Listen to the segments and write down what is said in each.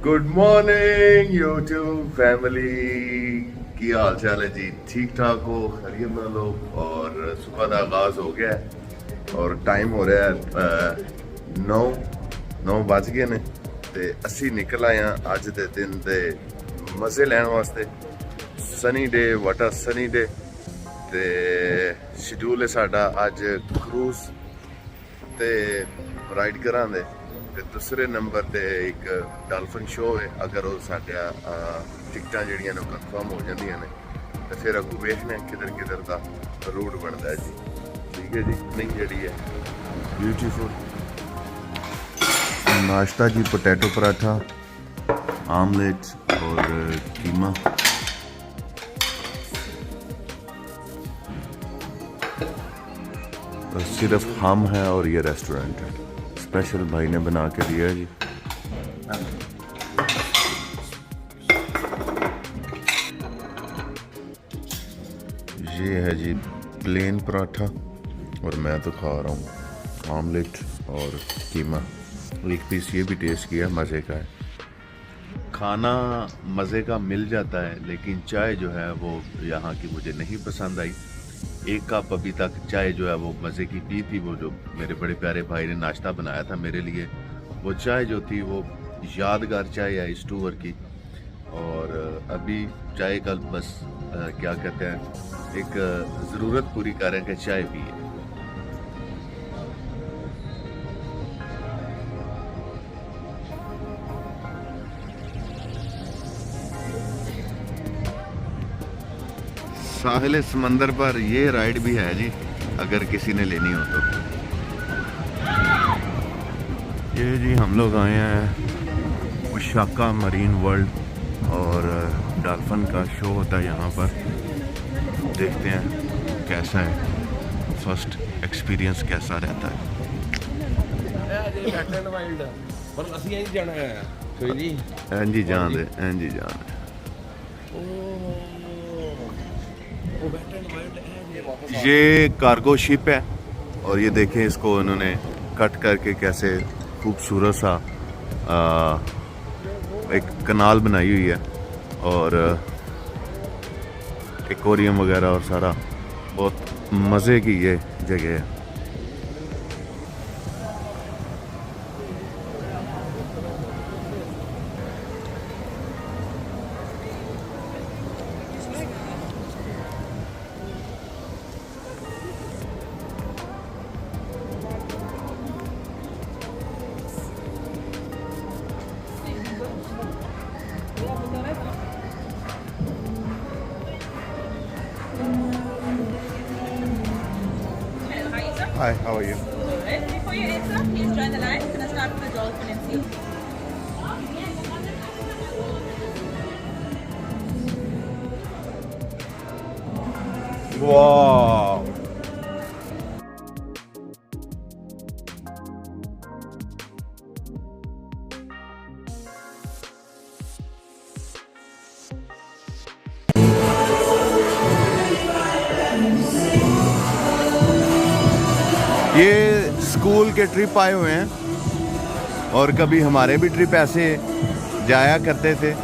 Good morning YouTube family, की हाल चाल है जी? ठीक ठाक हो, खैरियत में लोग। और सुबह का आगाज हो गया है और टाइम हो रहा है 9 बज गए ने ते असी निकल आए हैं अज के दिन के मजे लैन वास्ते। Sunny day, what a sunny day. ते शेड्यूल है साडा अज क्रूज ते राइड करा दे। ते दूसरे नंबर ते एक डॉल्फिन शो है। अगर वो साढ़िया टिकटां जिहड़ियां ने कन्फर्म हो जांदियां ने तो फिर अगू वेखने किधर किधर का रूट बनता है जी। ठीक है जी। नहीं जिहड़ी है ब्यूटीफुल नाश्ता जी, पोटैटो पराठा, आमलेट और कीमा। सिर्फ हम हैं और ये रेस्टोरेंट है। स्पेशल भाई ने बना के दिया है जी। ये है जी प्लेन पराठा और मैं तो खा रहा हूँ आमलेट और कीमा। एक पीस ये भी टेस्ट किया, मज़े का है। खाना मज़े का मिल जाता है, लेकिन चाय जो है वो यहाँ की मुझे नहीं पसंद आई। एक कप अभी तक चाय जो है वो मज़े की पी थी। वो जो मेरे बड़े प्यारे भाई ने नाश्ता बनाया था मेरे लिए, वो चाय जो थी वो यादगार चाय है इस टूर की। और अभी चाय का बस क्या कहते हैं, एक ज़रूरत पूरी करें कि चाय पिए। साहिल समंदर पर ये राइड भी है जी, अगर किसी ने लेनी हो तो। ये जी हम लोग आए हैं उशाका मरीन वर्ल्ड और डॉल्फिन का शो होता है यहाँ पर। देखते हैं कैसा है, फर्स्ट एक्सपीरियंस कैसा रहता है। एनजी जान दे, एनजी जान दे। ये कार्गो शिप है और ये देखें इसको उन्होंने कट करके कैसे खूबसूरत सा एक कनाल बनाई हुई है और एक्वेरियम वगैरह और सारा। बहुत मज़े की ये जगह है। Hi, how are you? Good. Before you enter, please join the line. Gonna start with the dolphin and seal. Wow. ये स्कूल के ट्रिप आए हुए हैं और कभी हमारे भी ट्रिप ऐसे जाया करते थे।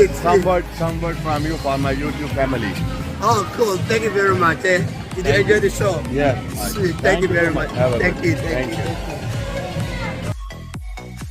some word from you for my YouTube family. Oh, cool. Thank you very much. Did you enjoy the show? Yeah. Sweet. Thank you very much. Have a Thank good you. day. Thank Thank you. you.